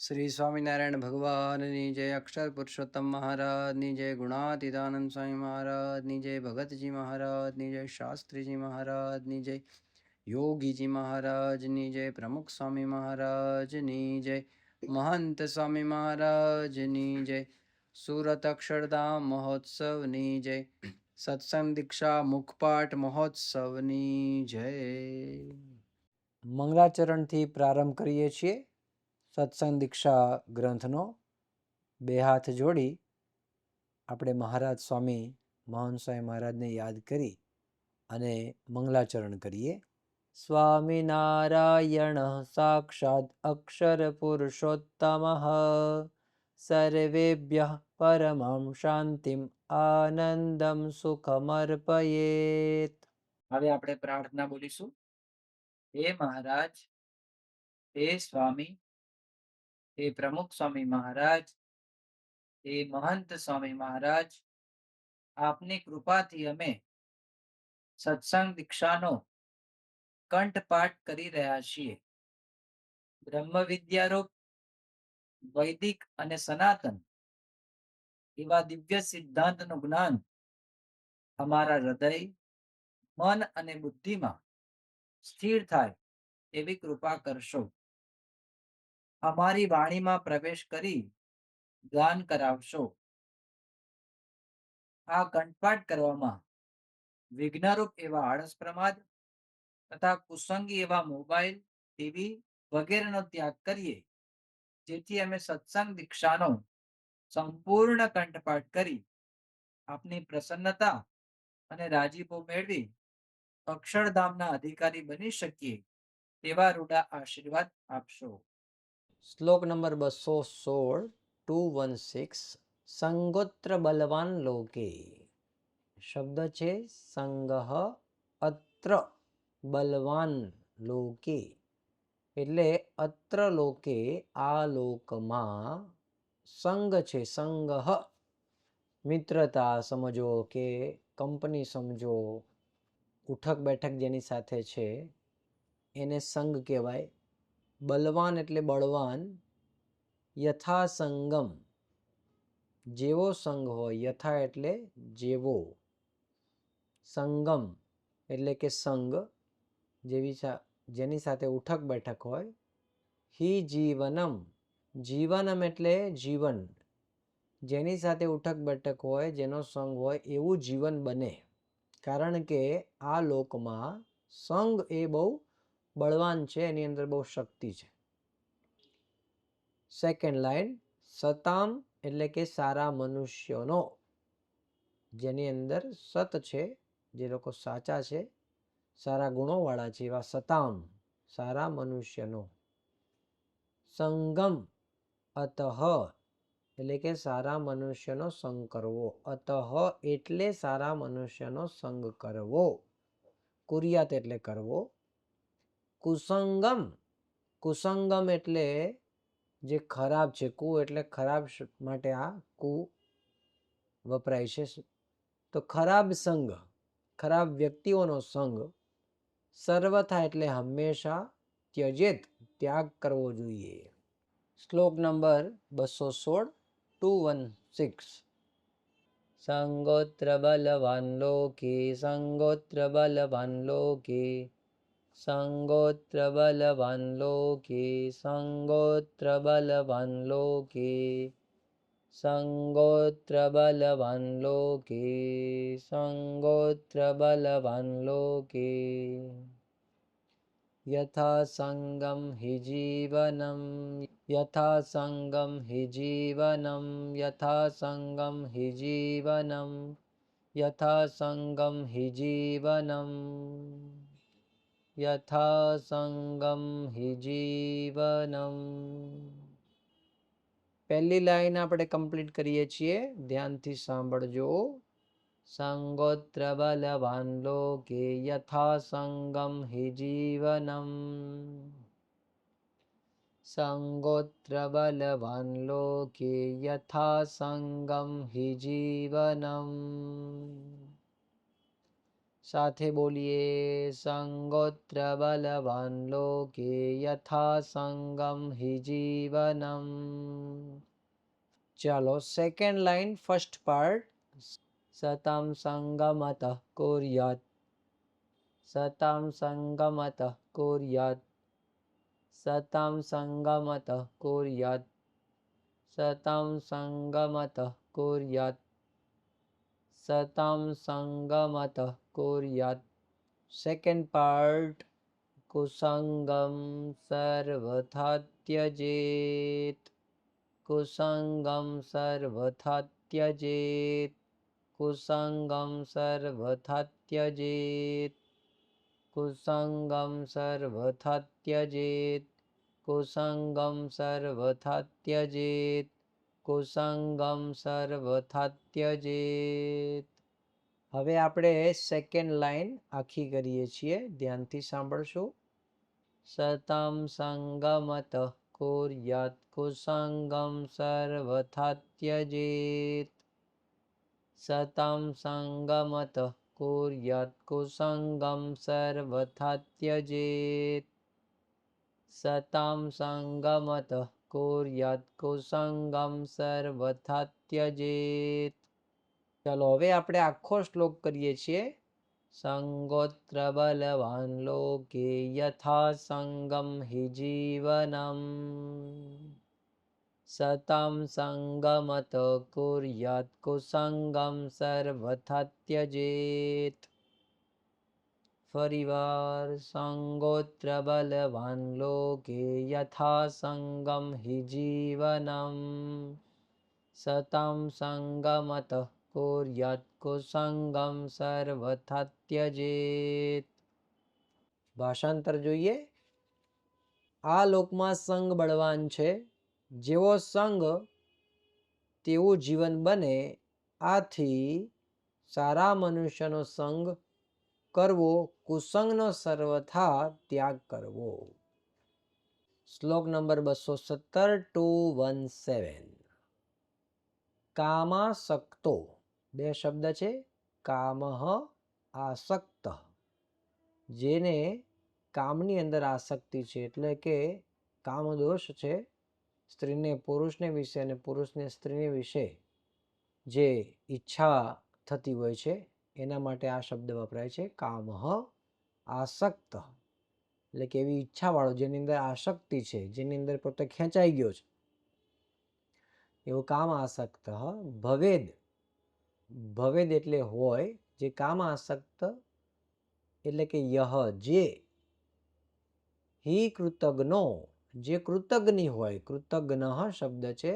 श्री स्वामीनारायण भगवाननी जय, अक्षर पुरुषोत्तम महाराजनी जय, गुणातीतानंद स्वामी महाराजनी जय, भगतजी महाराजनी जय, शास्त्रीजी महाराजनी जय, योगीजी महाराजनी जय, प्रमुख स्वामी महाराजनी जय, महंत स्वामी महाराजनी जय, सूरत अक्षरधाम महोत्सवनी जय, सत्संग दीक्षा मुखपाठ महोत्सवनी जय। મંગલાચરણથી પ્રારંભ કરીએ છીએ સત્સંગ દીક્ષા ગ્રંથનો। બે હાથ જોડી આપણે મહારાજ સ્વામી મહાન સ્વામી મહારાજને યાદ કરી અને મંગલાચરણ કરીએ। સ્વામિનારાયણ સાક્ષાત અક્ષર પુરુષોત્તમ સર્વેભ્યઃ પરમં શાંતિમ આનંદમ સુખમર્પયેત। હવે આપણે પ્રાર્થના બોલીશું। હે મહારાજ, હે સ્વામી, હે પ્રમુખ સ્વામી મહારાજ, હે મહંત સ્વામી મહારાજ, આપની કૃપાથી અમે સત્સંગ દીક્ષાનો કંઠપાઠ કરી રહ્યા છીએ। બ્રહ્મ વિદ્યારૂપ વૈદિક અને સનાતન એવા દિવ્ય સિદ્ધાંતનું જ્ઞાન અમારા હૃદય, મન અને બુદ્ધિમાં સ્થિર થાય એવી કૃપા કરશો। અમારી વાણીમાં પ્રવેશ કરી ગાન કરાવશો। આ કંઠપાઠ કરવામાં વિઘ્નરૂપ એવા આળસ પ્રમાદ તથા કુસંગી એવા મોબાઈલ, ટીવી વગેરેનો ત્યાગ કરીએ, જેથી અમે સત્સંગ દીક્ષાનો સંપૂર્ણ કંઠપાઠ કરી આપની પ્રસન્નતા અને રાજીપો મેળવી અક્ષરધામના અધિકારી બની શકીએ તેવા રૂડા આશીર્વાદ આપશો। શ્લોક નંબર 216 216। સંગોત્ર બલવાન લોકે। શબ્દ છે સંગહ અત્ર બલવાન લોકે, એટલે અત્ર લોકે આ લોકમાં સંગ છે, સંગહ મિત્રતા સમજો કે કંપની સમજો, ઉઠક બેઠક જેની સાથે છે એને સંગ કહેવાય। બલવાન એટલે બળવાન, યથા સંગમ જેવો સંગ હોય, યથા એટલે જેવો, સંગમ એટલે કે સંગ જેની સાથે ઉઠક બેઠક હોય। હિ જીવનમ, જીવનમ એટલે જીવન, જેની સાથે ઉઠક બેઠક હોય, જેનો સંગ હોય એવું જીવન બને, કારણ કે આ લોકમાં સંગ એ બહુ બળવાન છે, એની અંદર બહુ શક્તિ છે। સેકન્ડ લાઈન, સતામ એટલે કે સારા મનુષ્યોનો, જેની અંદર સત છે, જે લોકો સાચા છે, સારા ગુણોવાળા છે, એવા સતામ સારા મનુષ્યનો। સંગમ અતઃ એટલે કે સારા મનુષ્યનો સંગ કરવો, અતઃ એટલે સારા મનુષ્યનો સંગ કરવો, કુર્યાત એટલે કરવો। કુસંગમ, કુસંગમ એટલે જે ખરાબ છે, કુ એટલે ખરાબ માટે આ કુ વપરાય છે, તો ખરાબ સંગ, ખરાબ વ્યક્તિઓનો સંગ, સર્વથા એટલે હંમેશા, ત્યજેત ત્યાગ કરવો જોઈએ। શ્લોક નંબર 216 216। સંગોત્ર બલવાન લોકે, સંગોત્ર બલવાન લોકે, સંગોત્ર બલવાન લોકે, સંગોત્ર બલવાન લોકે, સંગોત્ર બલવાન લોકે, સંગોત્ર બલવાન લોકે, યથા સંગમ હિ જીવનમ, યથા સંગમ હિ જીવનમ, યથા સંગમ હિ જીવનમ, યથા સંગમ હિ જીવનમ, યથા સંગમ હિ જીવનમ। પહેલી લાઈન આપણે કમ્પ્લીટ કરીએ છીએ, ધ્યાનથી સાંભળજો। સંગોત્ર બલવાન લોકે, યથા સંગમ હિ જીવનમ, સંગોત્ર બલવાન લોકે, યથા સંગમ હિ જીવનમ, સાથે બોલીએ સંગોત્ર બલવાન લોકે યથા સંગમ હિ જીવનમ. ચાલો સેકન્ડ લાઈન ફર્સ્ટ પાર્ટ. સતમ સંગમત કુર્યાત, સતમ સંગમત કુર્યાત, સતમ સંગમત કુર્યાત, સતમ સંગમત કુર્યાત, સતમ સંગમત કુર્યાત. Second part. કુસંગમ સર્વથા ત્યજેત, કુસંગમ સર્વથા ત્યજેત, કુસંગમ સર્વથા ત્યજેત, કુસંગમ સર્વથા ત્યજેત, કુસંગમ સર્વથા ત્યજેત, કુસંગમ સર્વથા ત્યજેત. હવે આપણે સેકન્ડ લાઈન આખી કરીએ છીએ, ધ્યાનથી સાંભળશું. સતમ સંગમત કુર્યાત, કુસંગમ સર્વથા ત્યજેત, સતમ સંગમત કુર્યાત, કુસંગમ સર્વથા ત્યજેત, સતમ સંગમત કુર્યાત, કુસંગમ સર્વથા ત્યજેત. ચાલો હવે આપણે આખો શ્લોક કરીએ છીએ. સંગોત્ર બલવાન લોકે યથા સંગમ હિ જીવનમ, સતમ સંગમત કુર્યાત, કુસંગમ સર્વથા ત્યજેત. ફરીવાર. સંગોત્ર બલવાન લોકે યથા સંગમ હિ જીવનમ, સતમ સંગમત કુર્યાત, કુસંગમ સર્વથા ત્યજેત. ભાષાંતર જોઈએ. આ લોકમાં સંગ બળવાન છે, જેવો સંગ તેવું જીવન બને. આથી સારા મનુષ્યનો સંગ કરવો, કુસંગનો સર્વથા ત્યાગ કરવો. શ્લોક નંબર 217 ટુ 17. કામાસક્તો, બે શબ્દ છે. કામઃ આસક્ત, જેને કામની અંદર આસક્તિ છે, એટલે કે કામદોષ છે. સ્ત્રીને પુરુષને વિશે અને પુરુષને સ્ત્રીને વિશે જે ઈચ્છા થતી હોય છે, એના માટે આ શબ્દ વપરાય છે. કામઃ આસક્ત, એટલે કે એવી ઈચ્છાવાળો, જેની અંદર આસક્તિ છે, જેની અંદર પોતે ખેંચાઈ ગયો છે, એવું કામ આસક્ત. ભવેદ, ભવેદ એટલે હોય, જે કામ આસક્ત એટલે કે યહ, જે, હિ કૃતજ્ઞો, જે કૃતજ્ઞ હોય. કૃતજ્ઞ શબ્દ છે.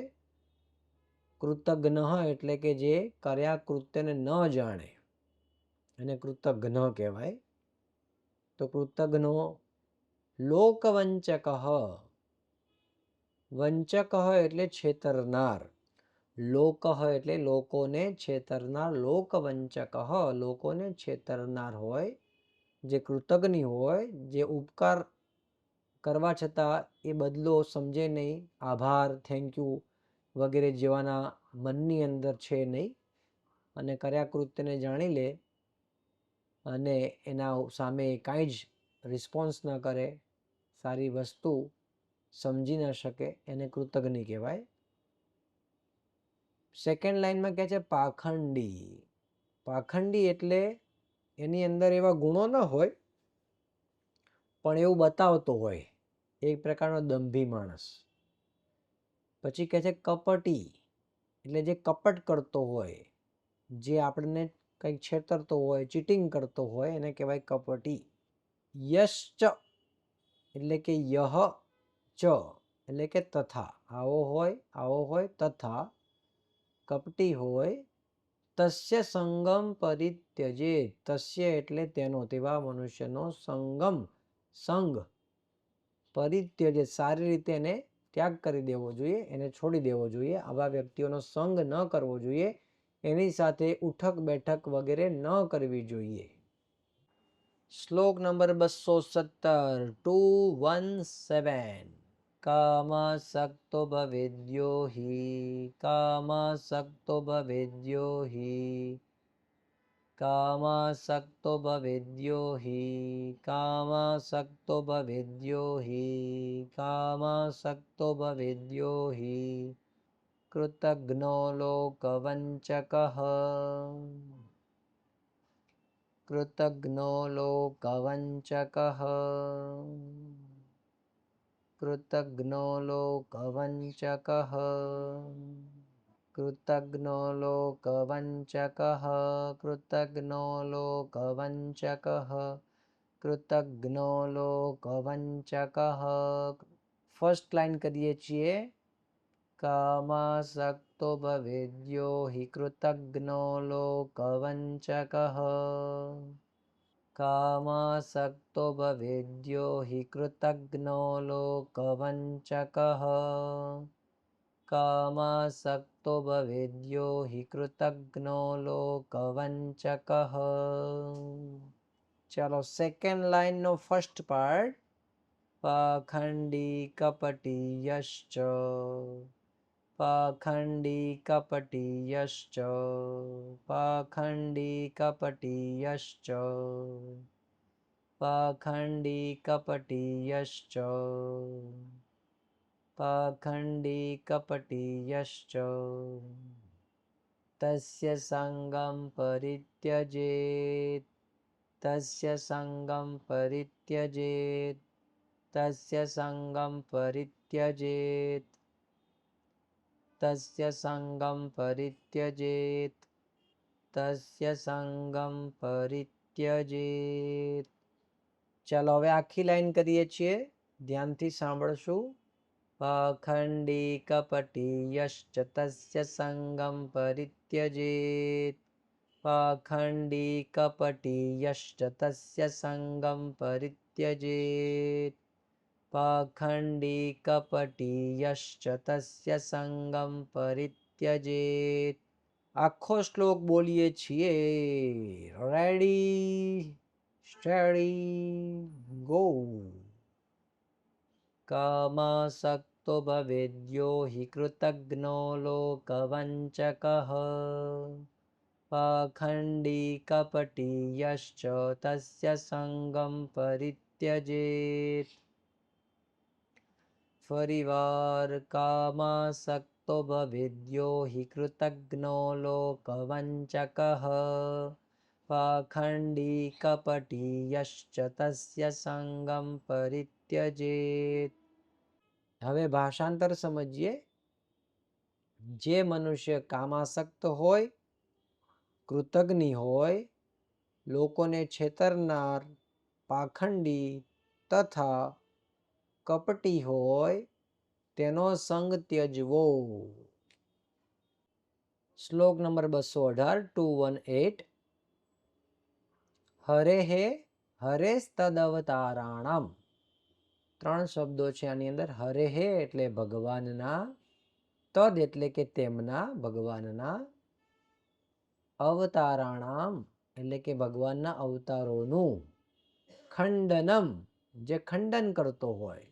કૃતજ્ઞ એટલે કે જે કર્યા કૃત્યને ન જાણે, અને કૃતજ્ઞ કહેવાય. તો કૃતજ્ઞો. લોકવંચક, વંચક એટલે છેતરનાર. લોક એટલે લોકોને છેતરનાર. લોકવંચક, લોકોને છેતરનાર હોય, જે કૃતજ્ઞ હોય, જે ઉપકાર કરવા છતાં એ બદલો સમજે નહીં, આભાર, થેન્ક યુ વગેરે જેવાના મનની અંદર છે નહીં, અને કર્યા કૃત્યને જાણી લે અને એના સામે કાંઈ જ રિસ્પોન્સ ન કરે, સારી વસ્તુ સમજી ન શકે, એને કૃતજ્ઞ કહેવાય. સેકન્ડ લાઈનમાં કહે છે પાખંડી. પાખંડી એટલે એની અંદર એવા ગુણો ન હોય, પણ એવું બતાવતો હોય, એક પ્રકારનો દંભી માણસ. પછી કહે છે કપટી, એટલે જે કપટ કરતો હોય, જે આપણને કંઈક છેતરતો હોય, ચીટિંગ કરતો હોય, એને કહેવાય કપટી. યશ્ચ, એટલે કે યહ, ચ એટલે કે તથા, આવો હોય તથા કપટી હોય. તસ્ય સંગમ પરિત્યજેત, તસ્ય એટલે તેનો, તેવા મનુષ્યનો, સંગમ સંગ, પરિત્યજેત સારી રીતે એને ત્યાગ કરી દેવો જોઈએ, એને છોડી દેવો જોઈએ. આવા વ્યક્તિઓનો સંગ ન કરવો જોઈએ, એની સાથે ઉઠક બેઠક વગેરે ન કરવી જોઈએ. શ્લોક નંબર 217 ટુ 17. કામાસક્તો ભવેદ્યો હિ, કામાસક્તો ભવેદ્યો હિ, कामासक्तो भवेद्यो हि कामासक्तो भवेद्यो हि कामासक्तो भवेद्यो हि कृतघ्नो लोकवञ्चकः कृतघ्नो लोकवञ्चकः कृतघ्नो लोकवञ्चकः कृतघ्नो लोकवञ्चकः कृतघ्नो लोकवञ्चकः कृतघ्नो लोकवञ्चकः. ફર્સ્ટ લાઈન કરીએ છીએ. કામાસક્તો ભવેદ્યો હિ કૃતઘ્નો લોકવંચકઃ કામાસક્તો ભવેદ્યો હિ કૃતઘ્નો લોકવંચકઃ કામાસક્તો ભવેદ્યો હિ કૃતઘ્નો લોકવંચકઃ. ચાલો સેકન્ડ લાઈનનો ફર્સ્ટ પાર્ટ. પાખંડી કપટીયશ્ચ પાખંડી કપટીયશ્ચ પાખંડી કપટીયશ્ચ પાખંડી કપટીયશ્ચ પાખંડી કપટીયશ્ચ તસ્ય સંગમ પરિત્યજેત તસ્ય સંગમ પરિત્યજેત તસ્ય સંગમ પરિત્યજેત તસ્ય સંગમ પરિત્યજેત તસ્ય સંગમ પરિત્યજેત. ચાલો હવે આખી લાઈન કરીએ છીએ, ધ્યાનથી સાંભળશું. પાખંડી કપટીયશ્ચ તસ્ય સંગમ પરિત્યજેત પાખંડી કપટીયશ્ચ તસ્ય સંગમ પરિત્યજેત પાખંડી કપટીયશ્ચ તસ્ય સંગમ પરિત્યજેત. આખો શ્લોક બોલીએ છીએ. Ready steady go. કામાસક્તો ભવેદ્યો હિ કૃતઘ્નો લોકવંચકઃ પાખંડી કપટીયશ્ચ તસ્ય સંગમ પરિત્યજેત. ફરીવાર કામાસક્તો ભવેદ્યો હિ કૃતઘ્નો લોકવંચકઃ પાખંડી કપટીયશ્ચ તસ્ય સંગમ પરિત્યજેત. હવે ભાષાંતર સમજીએ. જે મનુષ્ય કામાસક્ત હોય, કૃતજ્ઞ હોય, લોકોને છેતરનાર, પાખંડી તથા કપટી હોય, તેનો સંગ ત્યજવો. શ્લોક નંબર 218 218. હરેહે હરેસ્તદવતારાણામ. 3 શબ્દો છે આની અંદર. હરેહે એટલે ભગવાનના, તદ એટલે કે તેમના, ભગવાનના, અવતારાણામ એટલે કે ભગવાનના અવતારોનું, ખંડનમ જે ખંડન કરતો હોય,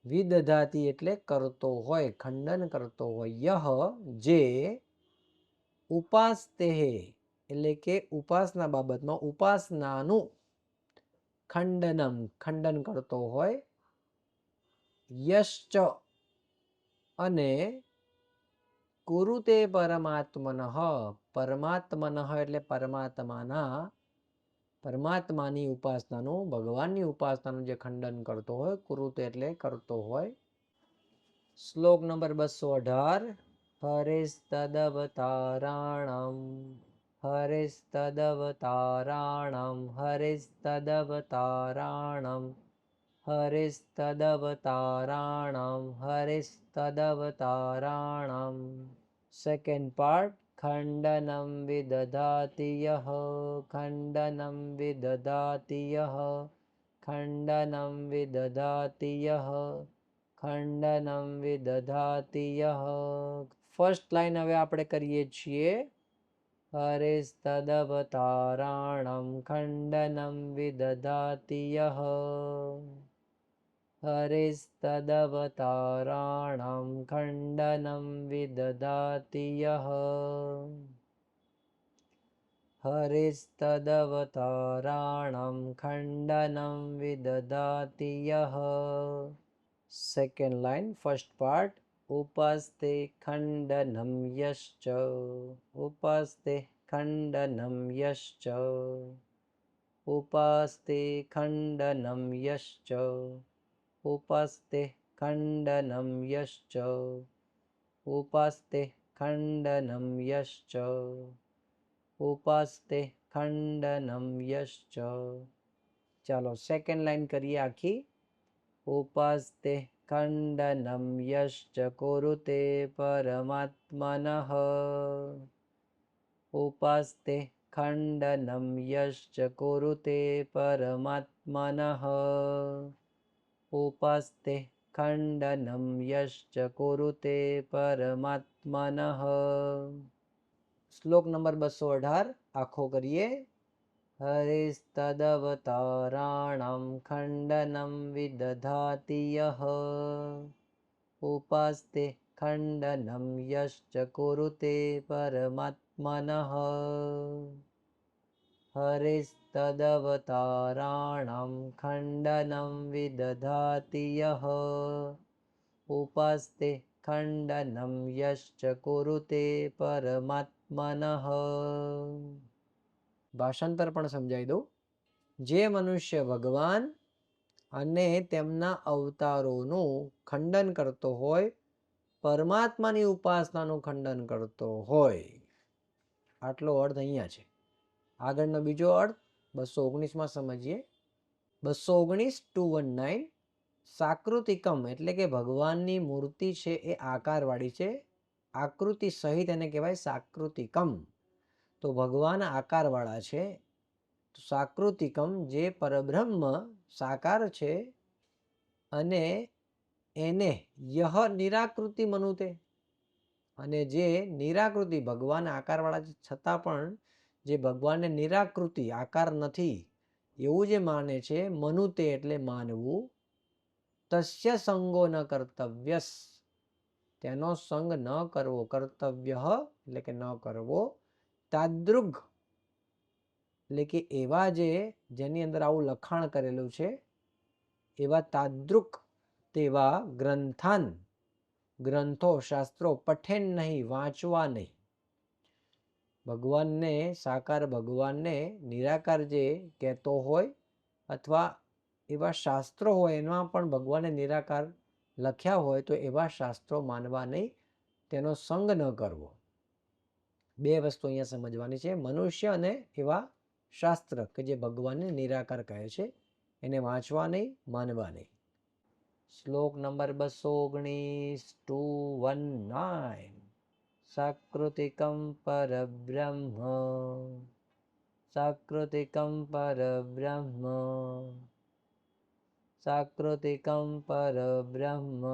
વિદધાતી એટલે કરતો હોય, ખંડન કરતો હોય, યહ જે, ઉપાસ્તેહે એટલે કે ઉપાસના બાબતમાં ઉપાસનાનું, ખંડનમ ખંડન કરતો હોય, યશ્ચ અને કુરુતે પરમાત્મનઃ પરમાત્મનઃ એટલે પરમાત્માના, પરમાત્માની ઉપાસનાનું, ભગવાનની ઉપાસનાનું જે ખંડન કરતો હોય, કુરુતે એટલે કરતો હોય. શ્લોક નંબર 218. હરેસ્તદવતારાણમ હરેસ્તદવતારાણમ હરેસ્તદવતારાણમ હરેસ્તદવતારાણમ હરેસ્તદવતારાણમ. Second part. ખંડનમ વિદધાતિ યહ ખંડનમ વિદધાતિ યહ ખંડનમ વિદધાતિ યહ ખંડનમ વિદધાતિ યહ. ફર્સ્ટ લાઈન હવે આપણે કરીએ છીએ. હરેસ્તદવતારાણમ ખંડનમ વિદધાતિ યહ હરેસ્તદવતારાણમ ખંડનમ વિદધાતિ યહ हरिस्तदवताराणां खण्डनं विदधाति यः. Second line, first part. उपास्ते खण्डनं यश्च. उपास्ते खण्डनं यश्च. उपास्ते खण्डनं यश्च. उपास्ते खण्डनं यश्च. उपास्ते खण्डनं यश्च. उपास्ते खण्डनं यश्च. ચાલો સેકન્ડ લાઈન કરીએ આખી. उपास्ते खण्डनं यश्च कुरुते परमात्मनः. उपास्ते खण्डनं यश्च कुरुते परमात्मनः. उपास्ते खण्डनं यश्च कुरुते परमात्मनः. શ્લોક નંબર 218 આખો કરીએ. हरिस्तदवताराणां खण्डनं विदधाति यः. उपास्ते खण्डनं यश्च कुरुते परमात्मनः. हरिस्तदवताराणां खण्डनं विदधाति यः. उपास्ते खण्डनं यश्च कुरुते परमात्मनः. ભાષાંતર પણ સમજાવી દઉં. જે મનુષ્ય ભગવાન અને તેમના અવતારોનું ખંડન કરતો હોય, પરમાત્માની ઉપાસનાનું ખંડન કરતો હોય, આટલો અર્થ અહીંયા છે. આગળનો બીજો અર્થ 219માં સમજીએ. 219 219 સાકૃતિકમ એટલે કે ભગવાનની મૂર્તિ છે એ આકારવાળી છે. આકૃતિ સહિત એને કહેવાય સાકૃતિકમ. તો ભગવાન આકારવાળા છે. તો સાકૃતિકમ જે પરબ્રહ્મ સાકાર છે અને એને યહ નિરાકૃતિ મનુતે, અને જે નિરાકૃતિ ભગવાન આકારવાળા છે છતાં પણ જે ભગવાનને નિરાકૃતિ આકાર નથી એવું જે માને છે, મનુતે એટલે માનવું. તસ્ય સંગો ન કર્તવ્યસ તેનો સંગ ન કરવો. કર્તવ્ય એટલે કે ન કરવો. તાદૃગ એટલે કે એવા જેની અંદર આવું લખાણ કરેલું છે એવા તાદૃક તેવા ગ્રંથાન ગ્રંથો શાસ્ત્રો પઠેન નહીં વાંચવા નહીં. ભગવાનને સાકાર ભગવાનને નિરાકાર જે કહેતો હોય અથવા એવા શાસ્ત્રો હોય એમાં પણ ભગવાનને નિરાકાર લખ્યા હોય તો એવા શાસ્ત્રો માનવા નહીં, તેનો સંગ ન કરવો. બે વસ્તુ અહીંયા સમજવાની છે. મનુષ્ય અને એવા શાસ્ત્ર કે જે ભગવાનને નિરાકાર કહે છે એને વાંચવા નહીં, માનવા નહીં. શ્લોક નંબર 219 219 સાકૃતિકમ પરબ્રહ્મ. સાકૃતિકમ પરબ્રહ્મ. સાકૃતિકમ પરબ્રહ્મ.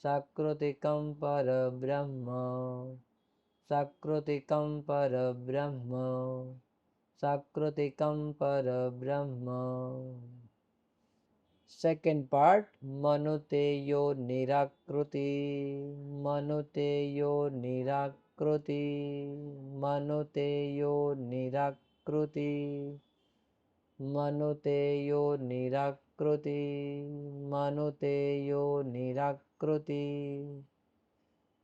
સાકૃતિકમ પરબ્રહ્મ. સાકૃતિકમ પરબ્રહ્મ. સાકૃતિકમ પરબ્રહ્મ. Second part. મનુતેયો નિરાકૃતિ. મનુતેયો નિરાકૃતિ. મનુતેયો નિરાકૃતિ. મનુતેયો નિરાકૃતિ. મનુતેયો નિરાકૃતિ.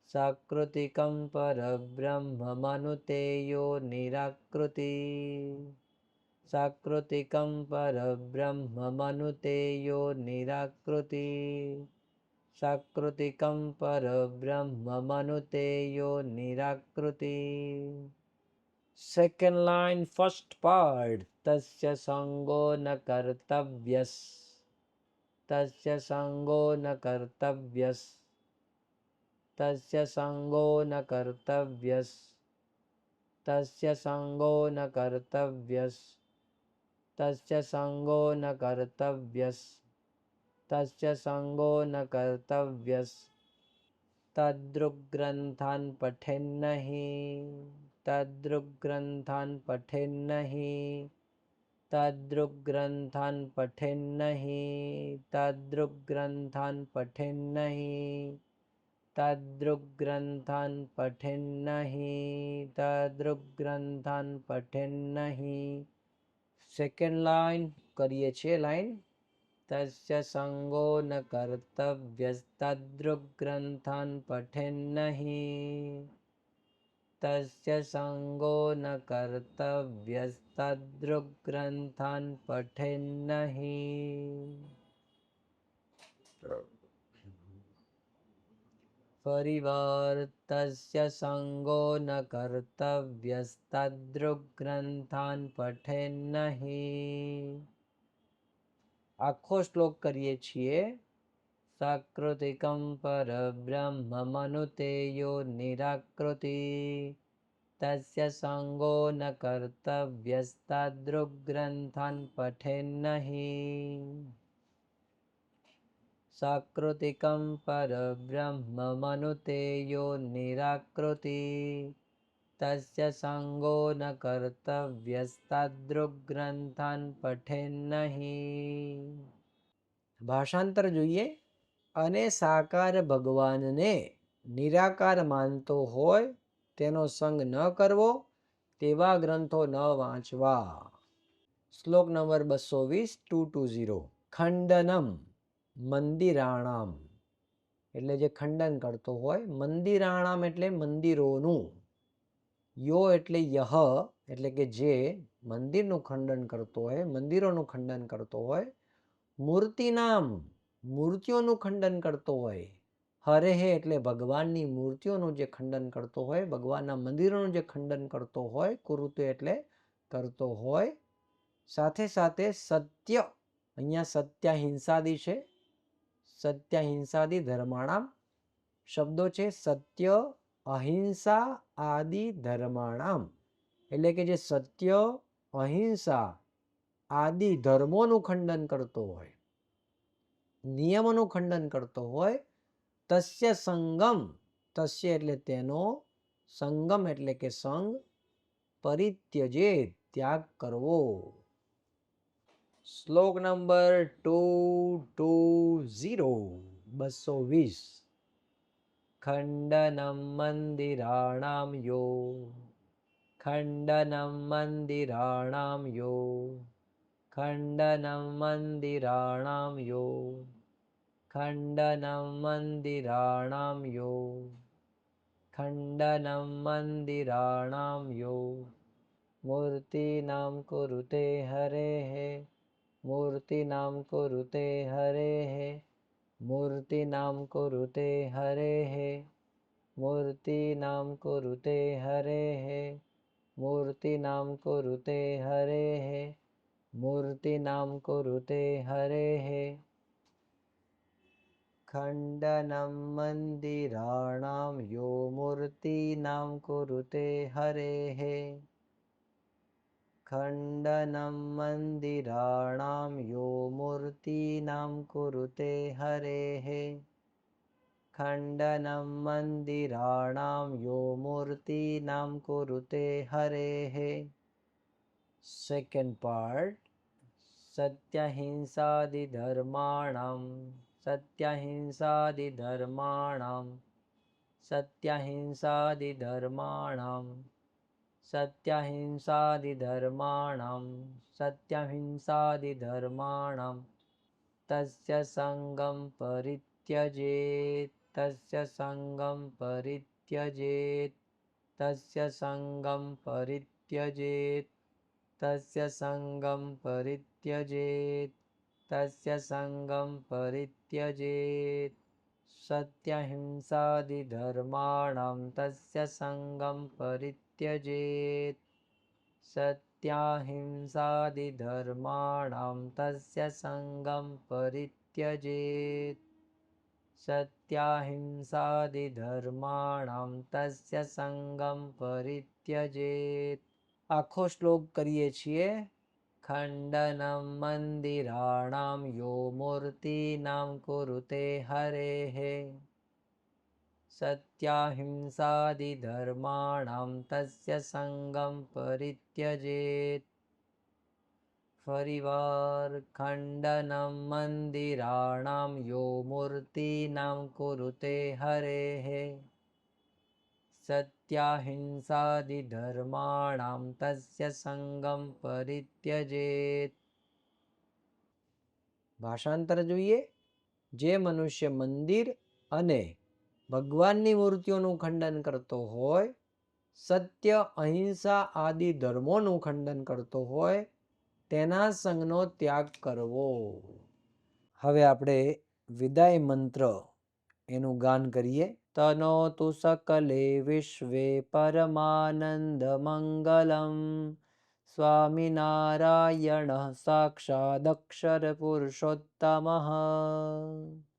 સાકૃતિકમ પરબ્રહ્મ મનુતેયો નિરાકૃતિ. સાકૃતિકમ પરબ્રહ્મ મનુતેયો નિરાકૃતિ. સાકૃતિકમ પરબ્રહ્મ મનુતેયો નિરાકૃતિ. Second line first part. તસ્ય સંગો ન કર્તવ્યસ. તસ્ય સંગો ન કર્તવ્યસ. તસ્ય સંગો ન કર્તવ્યસ. તસ્ય સંગો ન કર્તવ્યસ. તસ્ય સંગો ન કર્તવ્યસ. તસ્ય સંગો ન કર્તવ્યસ. તદ્રુગ્રંથાન પઠેન્નહિ. તદ્રુગ્રંથાન પઠેન્નહિ. તદ્રુગ્રંથાન પઠેન્નહિ. તદ્રુગ્રંથાન પઠેન્નહિ. તદૃગ્રંથાન પઠેન્નહિ, તદૃગ્રંથાન પઠેન્નહિ. સેકન્ડ લાઈન કરીએ છીએ લાઈન. તસ્ય સંગો ન કર્તવ્યસ્તદૃગ્રંથાન પઠેન્નહિ, તસ્ય સંગો ન કર્તવ્યસ્તદૃગ્રંથાન પઠેન્નહિ. ફરીવાર તસ્ય સંગો ન કર્તવ્યસ્તદૃગ્રંથાન પઠેન્નહિ. આખો શ્લોક કરીએ છીએ. સાકૃતિકમ પરબ્રહ્મમનુતેયો નિરાકૃતિ, તસ્ય સંગો ન કર્તવ્યસ્તદૃગ્રંથાન પઠેન્નહિ. સાકૃતિકમ પરબ્રહ્મમનુતેયો નિરાકૃતિ, તસ્ય સંગો ન કર્તવ્યસ્તદૃગ્રંથાન પઠેન્નહિ. ભાષાંતર જોઈએ. અને સાકાર ભગવાનને નિરાકાર માનતો હોય તેનો સંગ ન કરવો, તેવા ગ્રંથો ન વાંચવા. શ્લોક નંબર 220 220. ખંડનમ મંદિરાણામ એટલે જે ખંડન કરતો હોય. મંદિરાણામ એટલે મંદિરોનું. યો એટલે યહ એટલે કે જે મંદિરનું ખંડન કરતો હોય, મંદિરોનું ખંડન કરતો હોય. મૂર્તિનામ મૂર્તિઓનું ખંડન કરતો હોય. હરેહે એટલે ભગવાનની મૂર્તિઓનું જે ખંડન કરતો હોય, ભગવાનના મંદિરોનું જે ખંડન કરતો હોય. કુરુતે એટલે કરતો હોય. સાથે સાથે સત્ય, અહીંયા સત્યાહિંસાદી છે. સત્યાહિંસાદી ધર્માણામ શબ્દો છે. સત્ય, અહિંસા આદિ ધર્માણામ એટલે કે જે સત્ય, અહિંસા આદિ ધર્મોનું ખંડન કરતો હોય, નિયમોનું ખંડન કરતો હોય. તસ્ય સંગમ, તસ્ય એટલે તેનો, સંગમ એટલે કે સંગ, પરિત્યજે ત્યાગ કરવો. શ્લોક નંબર 220 220. ખંડનમ મંદિરાણામ યો, ખંડનમ મંદિરાણામ યો, ખંડનમ મંદિરાણામ યો, ખંડનમ મંદિરાણામ યો, ખંડનમ મંદિરાણામ યો. મૂર્તિનામ કુરુતે હરેઃ, મૂર્તિનામ કુરુતે હરેઃ, મૂર્તિનામ કુરુતે હરેઃ, મૂર્તિનામ કુરુતે હરેઃ, મૂર્તિનામ કુરુતે હરેઃ, મૂર્તિનામ કુરુતે હરેઃ. ખંડનમ મંદિરાણામ યો મૂર્તિનામ કુરુતે હરેઃ, ખંડનમ મંદિરાણામ યો મૂર્તિનામ કુરુતે હરેઃ, ખંડનમ મંદિરાણામ યો મૂર્તિનામ કુરુતે હરેઃ. Second part. સત્યહિંસાદિ ધર્માણામ, સત્યહિંસાદિ ધર્માણામ, સત્યહિંસાદિ ધર્માણામ, સત્યહિંસાદિ ધર્માણામ, સત્યહિંસાદિ ધર્માણામ. તસ્ય સંગમ પરિત્યજેત, તસ્ય સંગમ પરિત્યજેત, તસ્ય સંગમ પરિત્યજેત, તસ્ય સંગમ પરિત્યજેત, તસ્ય સંગમ પરિત્યજેત. સત્યહિંસાદિ ધર્માણામ તસ્ય સંગમ પરિત્યજેત, સત્યાહિંસાદિ ધર્માણામ તસ્ય સંગમ પરિત્યજેત, સત્યાહિંસાદિ ધર્માણામ તસ્ય સંગમ પરિત્યજેત. આખો શ્લોક કરીએ છીએ. ખંડનમ મંદિરાણામ યો મૂર્તિનામ કુરુતે હરેઃ, સત્યાહિંસાદિ ધર્માણામ તસ્ય સંગમ પરિત્યજેત. ફરીવાર ખંડનમ મંદિરાણામ યો મૂર્તિનામ કુરુતે હરેઃ સત્યાહિંસાદિ ધર્માણામ તસ્ય સંગમ પરિત્યજેત. ભાષાંતર જોઈએ. જે મનુષ્ય મંદિર અને ભગવાનની મૂર્તિઓનું ખંડન કરતો હોય, સત્ય અહિંસા આદિ ધર્મોનું ખંડન કરતો હોય, તેના સંગનો ત્યાગ કરવો. હવે આપણે વિદાય મંત્ર એનું ગાન કરીએ. તનોતુ સકલે વિશ્વે પરમાનંદ મંગલમ સ્વામિનારાયણ સાક્ષાદક્ષર પુરુષોત્તમઃ.